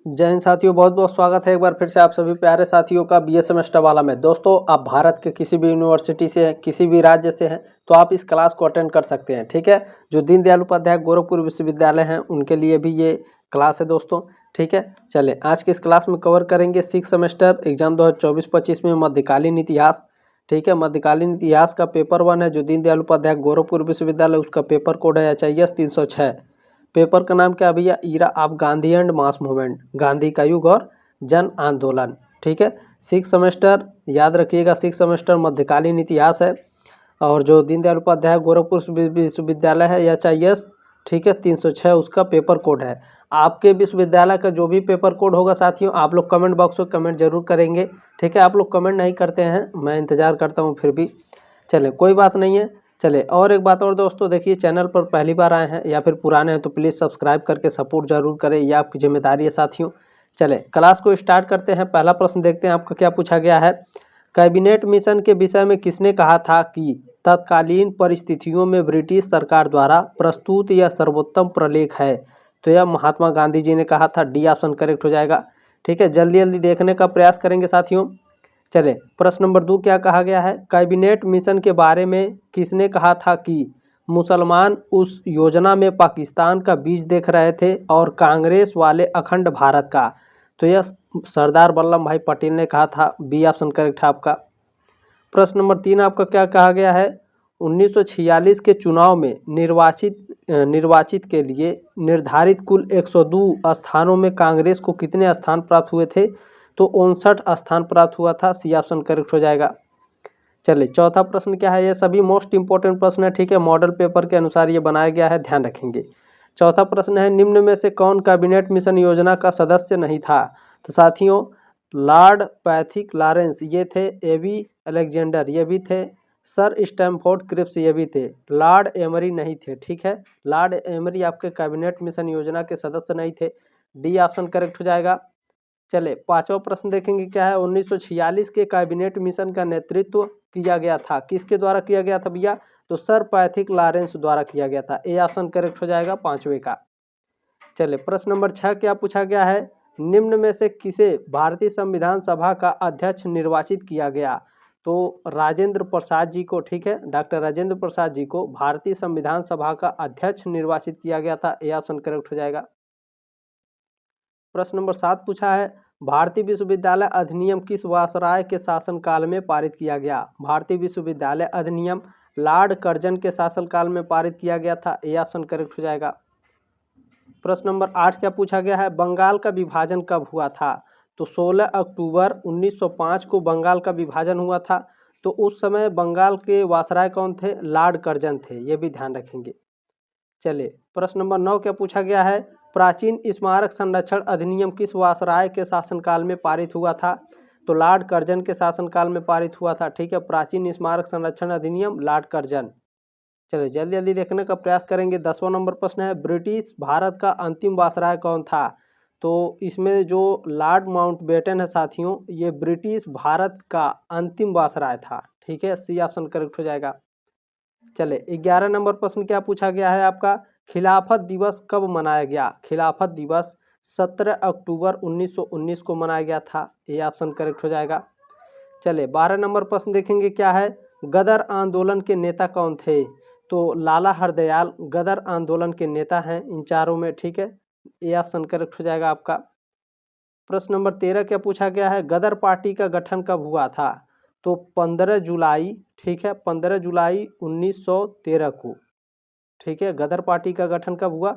जय हिंद साथियों, बहुत बहुत स्वागत है एक बार फिर से आप सभी प्यारे साथियों का बीए सेमेस्टर वाला में। दोस्तों, आप भारत के किसी भी यूनिवर्सिटी से हैं, किसी भी राज्य से हैं, तो आप इस क्लास को अटेंड कर सकते हैं। ठीक है, जो दीनदयाल उपाध्याय गोरखपुर विश्वविद्यालय हैं उनके लिए भी ये क्लास है दोस्तों। ठीक है, चले आज के इस क्लास में कवर करेंगे 6 सेमेस्टर एग्जाम 2024-25 में मध्यकालीन इतिहास। ठीक है, मध्यकालीन इतिहास का पेपर 1 है जो दीनदयाल उपाध्याय गोरखपुर विश्वविद्यालय, उसका पेपर कोड है HIS 306। पेपर का नाम क्या है भैया? Era of Gandhi and mass movement, Gandhi का युग और जन आंदोलन। ठीक है, 6 सेमेस्टर याद रखिएगा, 6 सेमेस्टर मध्यकालीन इतिहास है और जो दीनदयाल उपाध्याय गोरखपुर विश्वविद्यालय है HIS, ठीक है, 306 उसका पेपर कोड है। आपके विश्वविद्यालय का जो भी पेपर कोड होगा साथियों, आप लोग कमेंट बॉक्स में कमेंट जरूर करेंगे। ठीक है, आप लोग कमेंट नहीं करते हैं, मैं इंतज़ार करता हूँ फिर भी। चले कोई बात नहीं है। चले और एक बात और दोस्तों, देखिए चैनल पर पहली बार आए हैं या फिर पुराने हैं तो प्लीज़ सब्सक्राइब करके सपोर्ट जरूर करें, ये आपकी जिम्मेदारी है साथियों। चले क्लास को स्टार्ट करते हैं। पहला प्रश्न देखते हैं आपका क्या पूछा गया है। कैबिनेट मिशन के विषय में किसने कहा था कि तत्कालीन परिस्थितियों में ब्रिटिश सरकार द्वारा प्रस्तुत यह सर्वोत्तम प्रलेख है? तो यह महात्मा गांधी जी ने कहा था। डी ऑप्शन करेक्ट हो जाएगा। ठीक है, जल्दी जल्दी देखने का प्रयास करेंगे साथियों। चले प्रश्न नंबर 2 क्या कहा गया है। कैबिनेट मिशन के बारे में किसने कहा था कि मुसलमान उस योजना में पाकिस्तान का बीज देख रहे थे और कांग्रेस वाले अखंड भारत का? तो यह सरदार वल्लभ भाई पटेल ने कहा था। बी ऑप्शन करेक्ट है आपका। प्रश्न नंबर 3 आपका क्या कहा गया है। 1946 के चुनाव में निर्वाचित के लिए निर्धारित कुल 102 स्थानों में कांग्रेस को कितने स्थान प्राप्त हुए थे? तो 59 स्थान प्राप्त हुआ था। सी ऑप्शन करेक्ट हो जाएगा। चलिए चौथा प्रश्न क्या है। ये सभी मोस्ट इंपॉर्टेंट प्रश्न है। ठीक है, मॉडल पेपर के अनुसार ये बनाया गया है, ध्यान रखेंगे। चौथा प्रश्न है, निम्न में से कौन कैबिनेट मिशन योजना का सदस्य नहीं था? तो साथियों, लॉर्ड पैथिक लॉरेंस ये थे, एवी अलेक्जेंडर ये भी थे, सर स्टैमफोर्ड क्रिप्स ये भी थे, लॉर्ड एमरी नहीं थे। ठीक है, लॉर्ड एमरी आपके कैबिनेट मिशन योजना के सदस्य नहीं थे। डी ऑप्शन करेक्ट हो जाएगा। चले पांचवा प्रश्न देखेंगे क्या है। 1946 के कैबिनेट मिशन का नेतृत्व किया गया था, किसके द्वारा किया गया था भैया? तो सर पैथिक लॉरेंस द्वारा किया गया था। ए ऑप्शन करेक्ट हो जाएगा पांचवे का। चले प्रश्न नंबर 6 क्या पूछा गया है। निम्न में से किसे भारतीय संविधान सभा का अध्यक्ष निर्वाचित किया गया? तो राजेंद्र प्रसाद जी को, ठीक है, डॉक्टर राजेंद्र प्रसाद जी को भारतीय संविधान सभा का अध्यक्ष निर्वाचित किया गया था। ए ऑप्शन करेक्ट हो जाएगा। प्रश्न नंबर 7 पूछा है, भारतीय विश्वविद्यालय अधिनियम किस वायसराय के शासनकाल में पारित किया गया? भारतीय विश्वविद्यालय अधिनियम लॉर्ड कर्जन के शासनकाल में पारित किया गया था। ए ऑप्शन करेक्ट हो जाएगा। प्रश्न नंबर 8 क्या पूछा गया है। बंगाल का विभाजन कब हुआ था? तो 16 अक्टूबर 1905 को बंगाल का विभाजन हुआ था। तो उस समय बंगाल के वायसराय कौन थे? लॉर्ड कर्जन थे, ये भी ध्यान रखेंगे। चलिए प्रश्न नंबर 9 क्या पूछा गया है। प्राचीन स्मारक संरक्षण अधिनियम किस वायसराय के शासनकाल में पारित हुआ था? तो लॉर्ड कर्जन के शासनकाल में पारित हुआ था। ठीक है, प्राचीन स्मारक संरक्षण अधिनियम लॉर्ड कर्जन। चलिए जल्दी जल्दी देखने का प्रयास करेंगे। 10वां नंबर प्रश्न है, ब्रिटिश भारत का अंतिम वायसराय कौन था? तो इसमें जो लॉर्ड माउंटबेटन है साथियों, ये ब्रिटिश भारत का अंतिम वायसराय था। ठीक है, सी ऑप्शन करेक्ट हो जाएगा। चले 11 नंबर प्रश्न क्या पूछा गया है आपका। खिलाफत दिवस कब मनाया गया? खिलाफत दिवस 17 अक्टूबर 1919 को मनाया गया था। ये ऑप्शन करेक्ट हो जाएगा। चले 12 नंबर प्रश्न देखेंगे क्या है। गदर आंदोलन के नेता कौन थे? तो लाला हरदयाल गदर आंदोलन के नेता हैं इन चारों में। ठीक है, ये ऑप्शन करेक्ट हो जाएगा आपका। प्रश्न नंबर 13 क्या पूछा गया है। गदर पार्टी का गठन कब हुआ था? तो 15 जुलाई, ठीक है, 15 जुलाई 1913 को। ठीक है, गदर पार्टी का गठन कब हुआ?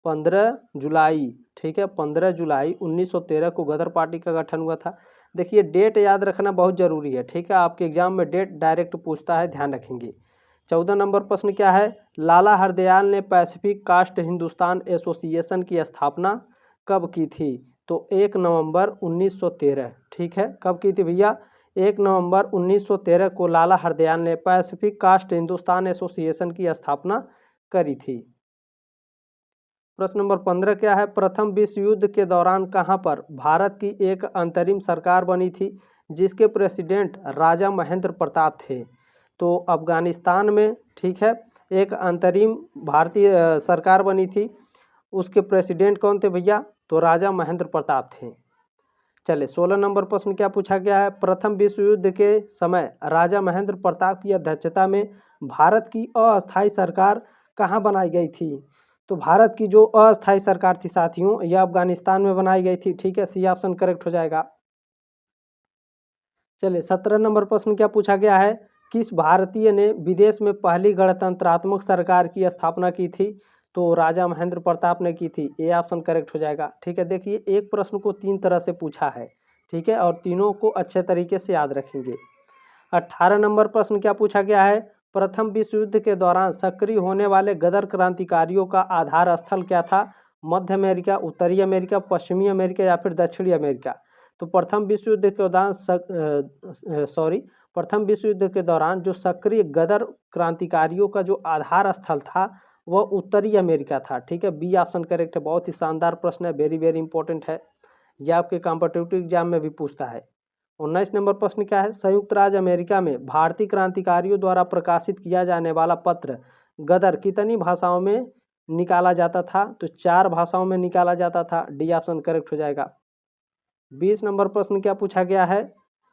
15 जुलाई। ठीक है, 15 जुलाई 1913 को गदर पार्टी का गठन हुआ था। देखिए डेट याद रखना बहुत जरूरी है। ठीक है, आपके एग्जाम में डेट डायरेक्ट पूछता है, ध्यान रखेंगे। 14 नंबर प्रश्न क्या है। लाला हरदयाल ने पैसिफिक कास्ट हिंदुस्तान एसोसिएशन की स्थापना कब की थी? तो 1 नवंबर 1913। ठीक है, कब की थी भैया? 1 नवंबर 1913 को लाला हरदयाल ने पैसिफिक कास्ट हिंदुस्तान एसोसिएशन की स्थापना करी थी। प्रश्न नंबर 15 क्या है। प्रथम विश्व युद्ध के दौरान कहां पर भारत की एक अंतरिम सरकार बनी थी जिसके प्रेसिडेंट राजा महेंद्र प्रताप थे? तो अफगानिस्तान में, ठीक है, एक अंतरिम भारतीय सरकार बनी थी। उसके प्रेसिडेंट कौन थे भैया? तो राजा महेंद्र प्रताप थे। चले 16 नंबर प्रश्न क्या पूछा गया है, प्रथम विश्व युद्ध के समय राजा महेंद्र प्रताप की अध्यक्षता में भारत की अस्थायी सरकार कहाँ बनाई गई थी। तो भारत की जो अस्थायी सरकार थी साथियों, यह अफगानिस्तान में बनाई गई थी। ठीक है, सी ऑप्शन करेक्ट हो जाएगा। चलिए 17 नंबर प्रश्न क्या पूछा गया है, किस भारतीय ने विदेश में पहली गणतंत्रात्मक सरकार की स्थापना की थी। तो राजा महेंद्र प्रताप ने की थी। ए ऑप्शन करेक्ट हो जाएगा। ठीक है, देखिए एक प्रश्न को 3 तरह से पूछा है। ठीक है, और तीनों को अच्छे तरीके से याद रखेंगे। 18 नंबर प्रश्न क्या पूछा गया है, प्रथम विश्व युद्ध के दौरान सक्रिय होने वाले गदर क्रांतिकारियों का आधार स्थल क्या था। मध्य अमेरिका, उत्तरी अमेरिका, पश्चिमी अमेरिका या फिर दक्षिणी अमेरिका। तो प्रथम विश्व युद्ध के दौरान प्रथम विश्व युद्ध के दौरान जो सक्रिय गदर क्रांतिकारियों का जो आधार स्थल था वह उत्तरी अमेरिका था। ठीक है, बी ऑप्शन करेक्ट है। बहुत ही शानदार प्रश्न है, वेरी वेरी इंपॉर्टेंट है, यह आपके कॉम्पिटिटिव एग्जाम में भी पूछता है। 19 नंबर प्रश्न क्या है, संयुक्त राज्य अमेरिका में भारतीय क्रांतिकारियों द्वारा प्रकाशित किया जाने वाला पत्र गदर कितनी भाषाओं में निकाला जाता था। तो 4 भाषाओं में निकाला जाता था। डी ऑप्शन करेक्ट हो जाएगा। 20 नंबर प्रश्न क्या पूछा गया है,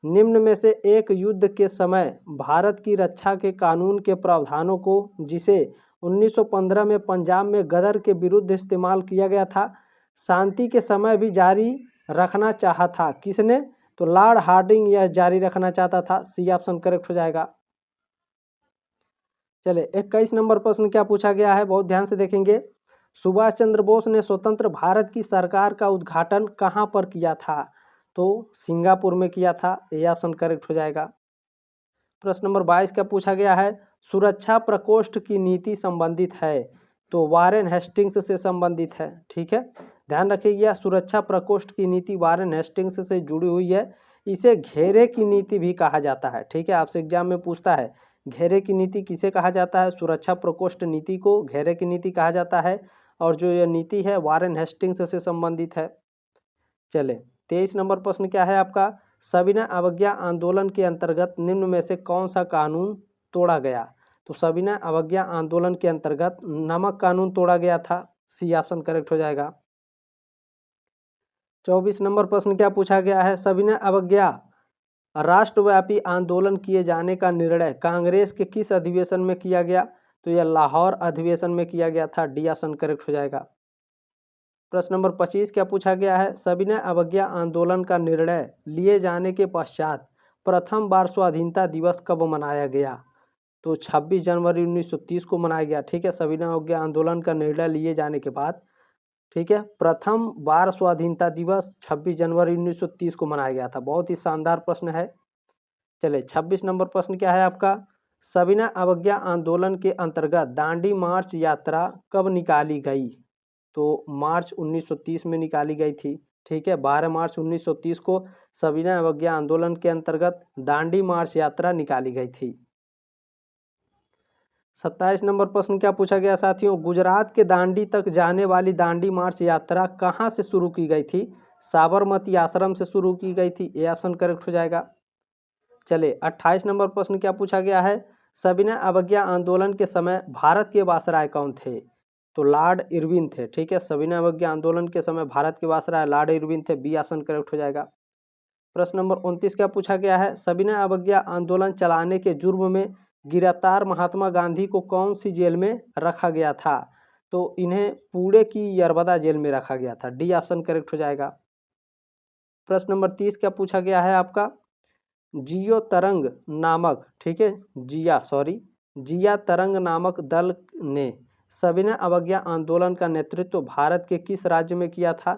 निम्न में से एक युद्ध के समय भारत की रक्षा के कानून के प्रावधानों को जिसे 1915 में पंजाब में गदर के विरुद्ध इस्तेमाल किया गया था, शांति के समय भी जारी रखना चाहा था किसने। तो लॉर्ड हार्डिंग यह जारी रखना चाहता था। सी ऑप्शन करेक्ट हो जाएगा। चले 21 नंबर प्रश्न क्या पूछा गया है, बहुत ध्यान से देखेंगे। सुभाष चंद्र बोस ने स्वतंत्र भारत की सरकार का उद्घाटन कहां पर किया था। तो सिंगापुर में किया था। ए ऑप्शन करेक्ट हो जाएगा। प्रश्न नंबर 22 क्या पूछा गया है, सुरक्षा प्रकोष्ठ की नीति संबंधित है। तो वारेन हेस्टिंग्स से संबंधित है। ठीक है, ध्यान रखिएगा, सुरक्षा प्रकोष्ठ की नीति वारेन हेस्टिंग्स से जुड़ी हुई है। इसे घेरे की नीति भी कहा जाता है। ठीक है, आपसे एग्जाम में पूछता है घेरे की नीति किसे कहा जाता है। सुरक्षा प्रकोष्ठ नीति को घेरे की नीति कहा जाता है, और जो यह नीति है वारेन हेस्टिंग्स से संबंधित है। चले 23 नंबर प्रश्न क्या है आपका, सविनय अवज्ञा आंदोलन के अंतर्गत निम्न में से कौन सा कानून तोड़ा गया। तो सविनय अवज्ञा आंदोलन के अंतर्गत नमक कानून तोड़ा गया था। सी ऑप्शन करेक्ट हो जाएगा। 24 नंबर प्रश्न क्या पूछा गया है, सविनय अवज्ञा राष्ट्रव्यापी आंदोलन किए जाने का निर्णय कांग्रेस के किस अधिवेशन में किया गया। तो यह लाहौर अधिवेशन में किया गया था। डी ऑप्शन करेक्ट हो जाएगा। प्रश्न नंबर 25 क्या पूछा गया है, सविनय अवज्ञा आंदोलन का निर्णय लिए जाने के पश्चात प्रथम बार स्वाधीनता दिवस कब मनाया गया। तो 26 जनवरी 1930 को मनाया गया। ठीक है, सविनय अवज्ञा आंदोलन का निर्णय लिए जाने के बाद, ठीक है, प्रथम बार स्वाधीनता दिवस 26 जनवरी 1930 को मनाया गया था। बहुत ही शानदार प्रश्न है। चले 26 नंबर प्रश्न क्या है आपका, सविनय अवज्ञा आंदोलन के अंतर्गत दांडी मार्च यात्रा कब निकाली गई। तो मार्च 1930 में निकाली गई थी। ठीक है, 12 मार्च 1930 को सविनय अवज्ञा आंदोलन के अंतर्गत दांडी मार्च यात्रा निकाली गई थी। 27 नंबर प्रश्न क्या पूछा गया साथियों, गुजरात के दांडी तक जाने वाली दांडी मार्च यात्रा कहां से शुरू की गई थी। साबरमती आश्रम से शुरू की गई थी। ए ऑप्शन करेक्ट हो जाएगा। चले 28 नंबर प्रश्न क्या पूछा गया है, सविनय अवज्ञा आंदोलन के समय भारत के वायसराय कौन थे। तो लॉर्ड इरविन थे। ठीक है, सविनय अवज्ञा आंदोलन के समय भारत के वायसराय लॉर्ड इरविन थे। बी ऑप्शन करेक्ट हो जाएगा। प्रश्न नंबर 29 क्या पूछा गया है, सविनय अवज्ञा आंदोलन चलाने के जुर्म में गिरफ्तार महात्मा गांधी को कौन सी जेल में रखा गया था। तो इन्हें पुणे की यरबदा जेल में रखा गया था। डी ऑप्शन करेक्ट हो जाएगा। प्रश्न नंबर 30 क्या पूछा गया है आपका, जियो तरंग नामक, ठीक है, जिया तरंग नामक दल ने सविनय अवज्ञा आंदोलन का नेतृत्व भारत के किस राज्य में किया था।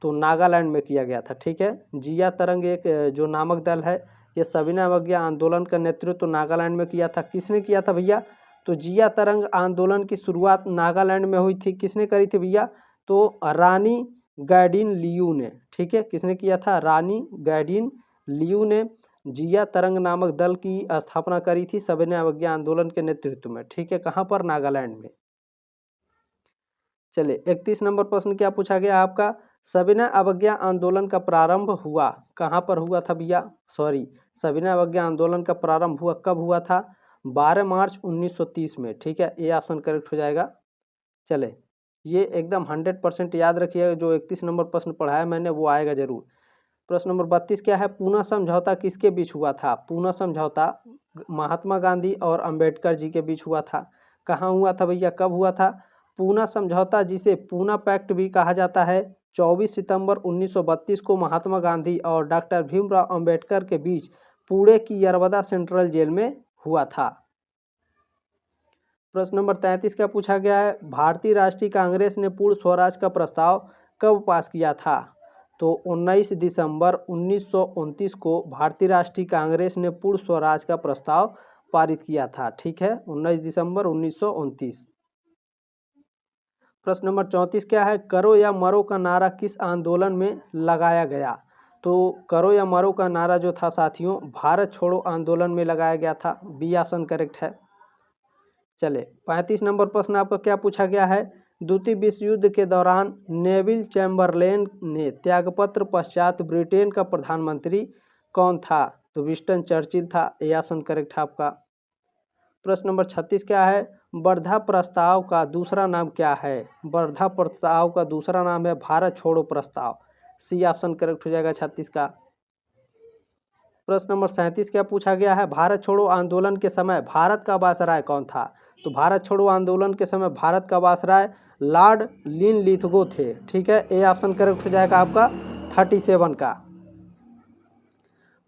तो नागालैंड में किया गया था। ठीक है, जिया तरंग एक जो नामक दल है, ये सविनय अवज्ञा आंदोलन का नेतृत्व नागालैंड में किया था। किसने किया था भैया। तो जिया तरंग आंदोलन की शुरुआत नागालैंड में हुई थी। किसने करी थी भैया। तो रानी गैडिन लियू ने। ठीक है, किसने किया था, रानी गैडिन लियू ने जिया तरंग नामक दल की स्थापना करी थी सविनय अवज्ञा आंदोलन के नेतृत्व में। ठीक है, कहां पर, नागालैंड में। चले 31 नंबर प्रश्न क्या पूछा गया आपका, सविनय अवज्ञा आंदोलन का प्रारंभ हुआ कहां पर हुआ था भैया। सविनय अवज्ञा आंदोलन का प्रारंभ हुआ कब हुआ था, 12 मार्च 1930 में। ठीक है, ए ऑप्शन करेक्ट हो जाएगा। चले ये एकदम 100% याद रखिएगा, जो 31 नंबर प्रश्न पढ़ाया मैंने वो आएगा जरूर। प्रश्न नंबर 32 क्या है, पूना समझौता किसके बीच हुआ था? पूना समझौता महात्मा गांधी और अंबेडकर जी के बीच हुआ था। कहाँ हुआ था भैया, कब हुआ था? पूना समझौता, जिसे पूना पैक्ट भी कहा जाता है, 24 सितंबर 1932 को महात्मा गांधी और डॉक्टर भीमराव अंबेडकर के बीच पुणे की यरवदा सेंट्रल जेल में हुआ था। प्रश्न नंबर 33 क्या पूछा गया है, भारतीय राष्ट्रीय कांग्रेस ने पूर्ण स्वराज का प्रस्ताव कब पास किया था? तो 19 दिसंबर 1929 को भारतीय राष्ट्रीय कांग्रेस ने पूर्ण स्वराज का प्रस्ताव पारित किया था। ठीक है, 19 दिसंबर 1929। प्रश्न नंबर 34 क्या है, करो या मरो का नारा किस आंदोलन में लगाया गया? तो करो या मरो का नारा जो था साथियों, भारत छोड़ो आंदोलन में लगाया गया था। बी ऑप्शन करेक्ट है। चले 35 नंबर प्रश्न आपका क्या पूछा गया है, द्वितीय विश्व युद्ध के दौरान नेविल चैम्बरलेन ने त्यागपत्र पश्चात ब्रिटेन का प्रधानमंत्री कौन था? तो विंस्टन चर्चिल था। ए ऑप्शन करेक्ट है आपका। प्रश्न नंबर 36 क्या है, वर्धा प्रस्ताव का दूसरा नाम क्या है? वर्धा प्रस्ताव का दूसरा नाम है भारत छोड़ो प्रस्ताव। सी ऑप्शन करेक्ट हो जाएगा 36 का। प्रश्न नंबर 37 क्या पूछा गया है, भारत छोड़ो आंदोलन के समय भारत का वायसराय कौन था? तो भारत छोड़ो आंदोलन के समय भारत का वायसराय लॉर्ड लिनलिथगो थे। ठीक है, ए ऑप्शन करेक्ट हो जाएगा आपका 37 का।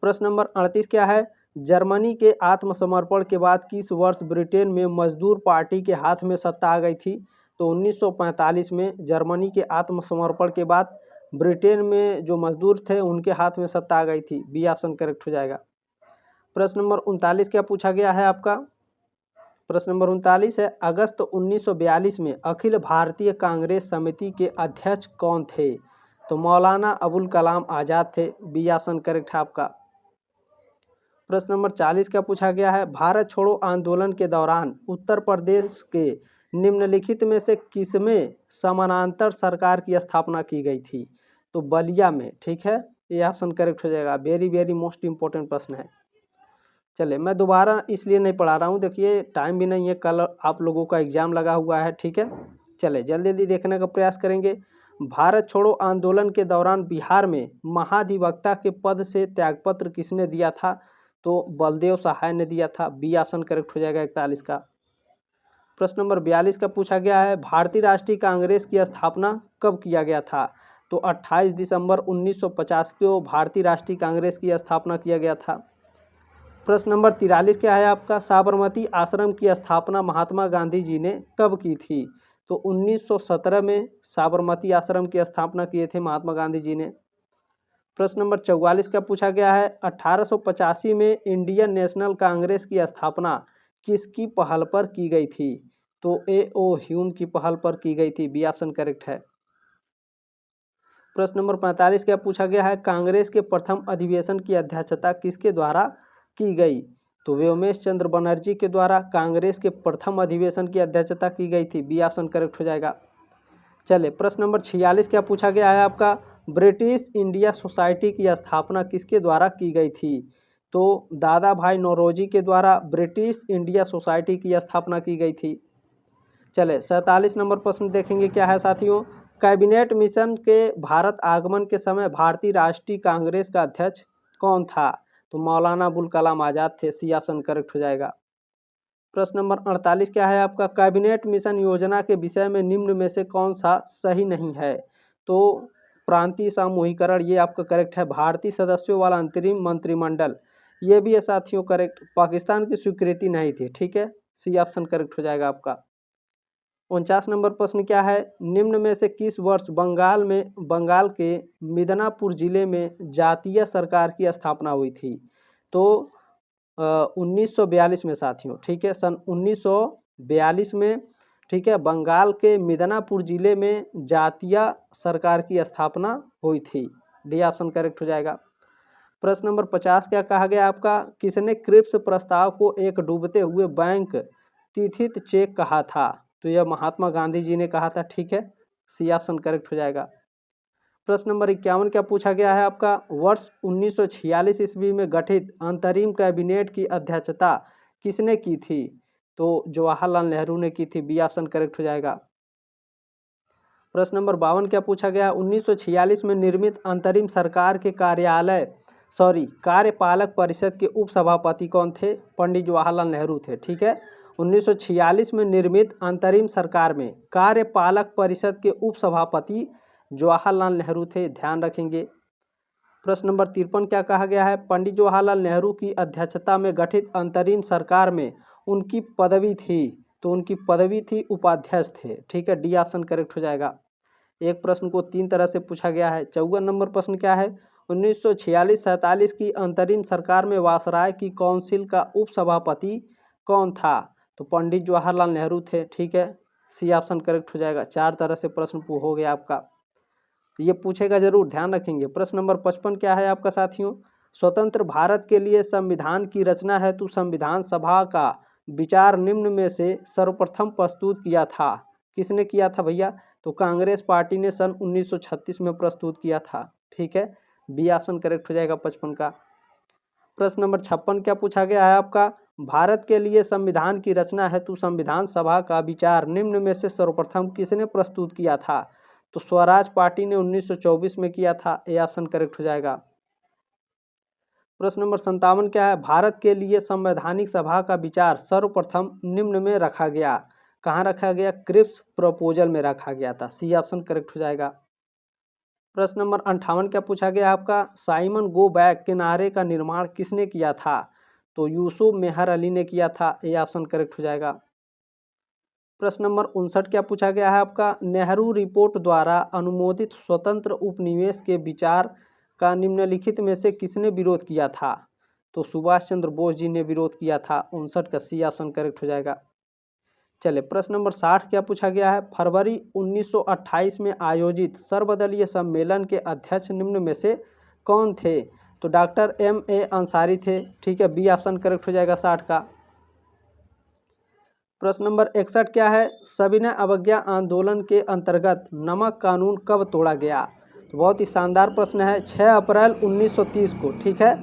प्रश्न नंबर 38 क्या है, जर्मनी के आत्मसमर्पण के बाद किस वर्ष ब्रिटेन में मजदूर पार्टी के हाथ में सत्ता आ गई थी? तो 1945 में जर्मनी के आत्मसमर्पण के बाद ब्रिटेन में जो मजदूर थे उनके हाथ में सत्ता आ गई थी। बी ऑप्शन करेक्ट हो जाएगा। प्रश्न नंबर 39 क्या पूछा गया है आपका? प्रश्न नंबर 39 है, अगस्त 1942 में अखिल भारतीय कांग्रेस समिति के अध्यक्ष कौन थे? तो मौलाना अबुल कलाम आज़ाद थे। बी ऑप्शन करेक्ट है आपका। प्रश्न नंबर 40 का पूछा गया है, भारत छोड़ो आंदोलन के दौरान उत्तर प्रदेश के निम्नलिखित में से किसमें समानांतर सरकार की स्थापना की गई थी? तो बलिया में। ठीक है, ये ऑप्शन करेक्ट हो जाएगा। वेरी वेरी मोस्ट इंपॉर्टेंट प्रश्न है। चले, मैं दोबारा इसलिए नहीं पढ़ा रहा हूँ, देखिए टाइम भी नहीं है, कल आप लोगों का एग्जाम लगा हुआ है। ठीक है, चले जल्दी जल्दी देखने का प्रयास करेंगे। भारत छोड़ो आंदोलन के दौरान बिहार में महाधिवक्ता के पद से त्यागपत्र किसने दिया था? तो बलदेव सहाय ने दिया था। बी ऑप्शन करेक्ट हो जाएगा 41 का। प्रश्न नंबर 42 का पूछा गया है, भारतीय राष्ट्रीय कांग्रेस की स्थापना कब किया गया था? तो 28 दिसंबर 1950 को भारतीय राष्ट्रीय कांग्रेस की स्थापना किया गया था। प्रश्न नंबर 43 क्या है आपका, साबरमती आश्रम की स्थापना महात्मा गांधी जी ने कब की थी? तो 1917 में साबरमती आश्रम की स्थापना किए थे महात्मा गांधी जी ने। प्रश्न नंबर 44 का पूछा गया है, 1885 में इंडियन नेशनल कांग्रेस की स्थापना किसकी पहल पर की गई थी? तो ए.ओ. ह्यूम की पहल पर की गई थी। बी ऑप्शन करेक्ट है। प्रश्न नंबर 45 क्या पूछा गया है, कांग्रेस के प्रथम अधिवेशन की अध्यक्षता किसके द्वारा की गई? तो व्योमेश चंद्र बनर्जी के द्वारा कांग्रेस के प्रथम अधिवेशन की अध्यक्षता की गई थी। बी ऑप्शन करेक्ट हो जाएगा। चले, प्रश्न नंबर 46 क्या पूछा गया है आपका, ब्रिटिश इंडिया सोसाइटी की स्थापना किसके द्वारा की गई थी? तो दादा भाई नौरोजी के द्वारा ब्रिटिश इंडिया सोसाइटी की स्थापना की गई थी। चले, 47 नंबर प्रश्न देखेंगे क्या है साथियों, कैबिनेट मिशन के भारत आगमन के समय भारतीय राष्ट्रीय कांग्रेस का अध्यक्ष कौन था? तो मौलाना अबुल कलाम आज़ाद थे। सी ऑप्शन करेक्ट हो जाएगा। प्रश्न नंबर 48 क्या है आपका, कैबिनेट मिशन योजना के विषय में निम्न में से कौन सा सही नहीं है? तो प्रांतीय समूहीकरण, ये आपका करेक्ट है। भारतीय सदस्यों वाला अंतरिम मंत्रिमंडल, ये भी है साथियों करेक्ट। पाकिस्तान की स्वीकृति नहीं थी। ठीक है, सी ऑप्शन करेक्ट हो जाएगा आपका। 49 नंबर प्रश्न क्या है, निम्न में से किस वर्ष बंगाल के मिदनापुर जिले में जातीय सरकार की स्थापना हुई थी? तो 1942 में साथियों। ठीक है, सन 1942 में, ठीक है, बंगाल के मिदनापुर जिले में जातीय सरकार की स्थापना हुई थी। डी ऑप्शन करेक्ट हो जाएगा। प्रश्न नंबर 50 क्या कहा गया आपका, किसने क्रिप्स प्रस्ताव को एक डूबते हुए बैंक तिथित चेक कहा था? तो यह महात्मा गांधी जी ने कहा था। ठीक है, सी ऑप्शन करेक्ट हो जाएगा। प्रश्न नंबर 51 क्या पूछा गया है आपका, वर्ष 1946 ईस्वी में गठित अंतरिम कैबिनेट की अध्यक्षता किसने की थी? तो जवाहरलाल नेहरू ने की थी। बी ऑप्शन करेक्ट हो जाएगा। प्रश्न नंबर 52 क्या पूछा गया, 1946 में निर्मित अंतरिम सरकार के कार्यपालक परिषद के उपसभापति कौन थे? पंडित जवाहरलाल नेहरू थे। ठीक है, 1946 में निर्मित अंतरिम सरकार में कार्यपालक परिषद के उपसभापति जवाहरलाल नेहरू थे, ध्यान रखेंगे। प्रश्न नंबर 53 क्या कहा गया है, पंडित जवाहरलाल नेहरू की अध्यक्षता में गठित अंतरिम सरकार में उनकी पदवी थी, तो उनकी पदवी थी उपाध्यक्ष थे। ठीक है, डी ऑप्शन करेक्ट हो जाएगा। एक प्रश्न को 3 तरह से पूछा गया है। 54 नंबर प्रश्न क्या है, 1946-47 की अंतरिम सरकार में वायसराय की काउंसिल का उपसभापति कौन था? तो पंडित जवाहरलाल नेहरू थे। ठीक है, सी ऑप्शन करेक्ट हो जाएगा। 4 तरह से प्रश्न हो गया आपका, ये पूछेगा जरूर, ध्यान रखेंगे। प्रश्न नंबर 55 क्या है आपका साथियों, स्वतंत्र भारत के लिए संविधान की रचना हेतु संविधान सभा का विचार निम्न में से सर्वप्रथम प्रस्तुत किया था? किसने किया था भैया? तो कांग्रेस पार्टी ने सन 1936 में प्रस्तुत किया था। ठीक है, बी ऑप्शन करेक्ट हो जाएगा 55 का। प्रश्न नंबर 56 क्या पूछा गया है आपका, भारत के लिए संविधान की रचना हेतु संविधान सभा का विचार निम्न में से सर्वप्रथम किसने प्रस्तुत किया था? तो स्वराज पार्टी ने 1924 में किया था, ए ऑप्शन करेक्ट हो जाएगा। प्रश्न नंबर 57 क्या है, भारत के लिए संवैधानिक सभा का विचार सर्वप्रथम निम्न में रखा गया? कहाँ रखा गया? क्रिप्स प्रपोजल में रखा गया था, सी ऑप्शन करेक्ट हो जाएगा। प्रश्न नंबर 58 क्या पूछा गया आपका, साइमन गो बैक के नारे का निर्माण किसने किया था? तो यूसुफ मेहर अली ने किया था, ए ऑप्शन करेक्ट हो जाएगा। प्रश्न नंबर 59 क्या पूछा गया है आपका, नेहरू रिपोर्ट द्वारा अनुमोदित स्वतंत्र उपनिवेश के विचार का निम्नलिखित में से किसने विरोध किया था? तो सुभाष चंद्र बोस जी ने विरोध किया था। 59 का सी ऑप्शन करेक्ट हो जाएगा। चले, प्रश्न नंबर 60 क्या पूछा गया है, फरवरी 1928 में आयोजित सर्वदलीय सम्मेलन के अध्यक्ष निम्न में से कौन थे? तो डॉक्टर M.A. अंसारी थे। ठीक है, बी ऑप्शन करेक्ट हो जाएगा 60 का। प्रश्न नंबर 61 क्या है, सविनय अवज्ञा आंदोलन के अंतर्गत नमक कानून कब तोड़ा गया? तो बहुत ही शानदार प्रश्न है, 6 अप्रैल 1930 को। ठीक है,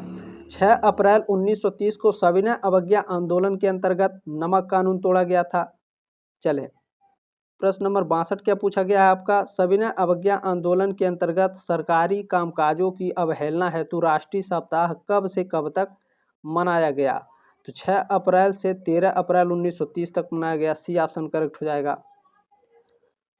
6 अप्रैल 1930 को सविनय अवज्ञा आंदोलन के अंतर्गत नमक कानून तोड़ा गया था। चले, प्रश्न नंबर 62 क्या पूछा गया है आपका, सविनय अवज्ञा आंदोलन के अंतर्गत सरकारी कामकाजों की अवहेलना हेतु राष्ट्रीय सप्ताह कब से कब तक मनाया गया? तो 6 अप्रैल से 13 अप्रैल 1930 तक मनाया गया, सी ऑप्शन करेक्ट हो जाएगा।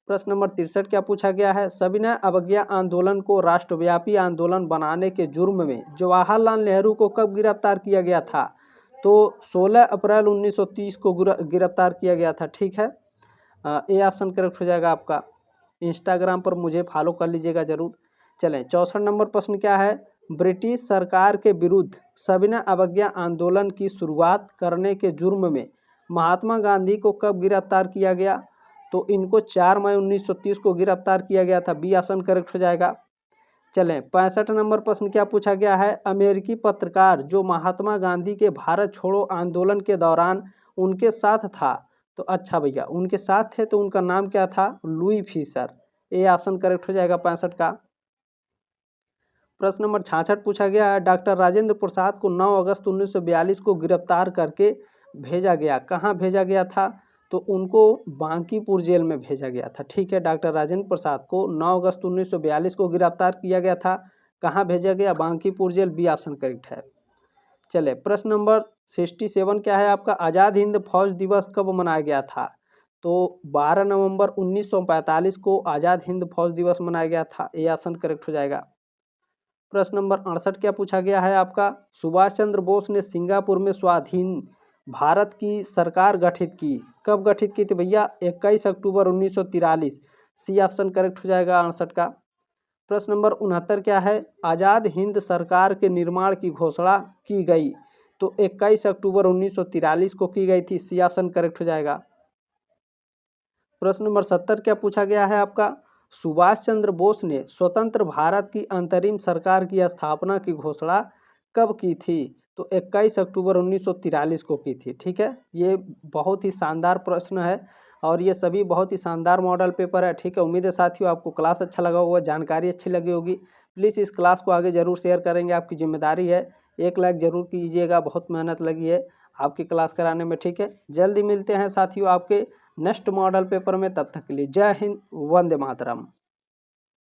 प्रश्न नंबर 63 क्या पूछा गया है, सविनय अवज्ञा आंदोलन को राष्ट्रव्यापी आंदोलन बनाने के जुर्म में जवाहरलाल नेहरू को कब गिरफ्तार किया गया था? तो 16 अप्रैल 1930 को गिरफ्तार किया गया था। ठीक है, ए ऑप्शन करेक्ट हो जाएगा आपका। इंस्टाग्राम पर मुझे फॉलो कर लीजिएगा जरूर। चलें, 64 नंबर प्रश्न क्या है, ब्रिटिश सरकार के विरुद्ध सविनय अवज्ञा आंदोलन की शुरुआत करने के जुर्म में महात्मा गांधी को कब गिरफ्तार किया गया? तो इनको 4 मई 1930 को गिरफ्तार किया गया था, बी ऑप्शन करेक्ट हो जाएगा। चलें, 65 नंबर प्रश्न क्या पूछा गया है, अमेरिकी पत्रकार जो महात्मा गांधी के भारत छोड़ो आंदोलन के दौरान उनके साथ था, तो अच्छा भैया उनके साथ थे तो उनका नाम क्या था? Louis Fischer, A option correct हो जाएगा 65 का। प्रश्न नंबर 66 पूछा गया है, डॉक्टर राजेंद्र प्रसाद को 9 अगस्त 1942 को गिरफ्तार करके भेजा गया, कहाँ भेजा गया था? तो उनको बांकीपुर जेल में भेजा गया था। ठीक है, डॉक्टर राजेंद्र प्रसाद को 9 अगस्त 1942 को गिरफ्तार किया गया था, कहाँ भेजा गया? Bankipur jail, B option correct है। चले, प्रश्न नंबर 67 क्या है आपका, आज़ाद हिंद फौज दिवस कब मनाया गया था? तो 12 नवंबर 1945 को आज़ाद हिंद फौज दिवस मनाया गया था, ए ऑप्शन करेक्ट हो जाएगा। प्रश्न नंबर 68 क्या पूछा गया है आपका, सुभाष चंद्र बोस ने सिंगापुर में स्वाधीन भारत की सरकार गठित की, कब गठित की थी भैया? 21 अक्टूबर 1943, सी ऑप्शन करेक्ट हो जाएगा 68 का। प्रश्न नंबर 69 क्या है, आज़ाद हिंद सरकार के निर्माण की घोषणा की गई, तो 21 अक्टूबर 1943 को की गई थी, सी ऑप्शन करेक्ट हो जाएगा। प्रश्न नंबर 70 क्या पूछा गया है आपका, सुभाष चंद्र बोस ने स्वतंत्र भारत की अंतरिम सरकार की स्थापना की घोषणा कब की थी? तो 21 अक्टूबर 1943 को की थी। ठीक है, ये बहुत ही शानदार प्रश्न है और ये सभी बहुत ही शानदार मॉडल पेपर है। ठीक है, उम्मीद है साथियों आपको क्लास अच्छा लगा होगा, जानकारी अच्छी लगी होगी। प्लीज़ इस क्लास को आगे ज़रूर शेयर करेंगे, आपकी जिम्मेदारी है। 1 लाइक ज़रूर कीजिएगा, बहुत मेहनत लगी है आपकी क्लास कराने में। ठीक है, जल्दी मिलते हैं साथियों आपके नेक्स्ट मॉडल पेपर में। तब तक के लिए जय हिंद, वंदे मातरम।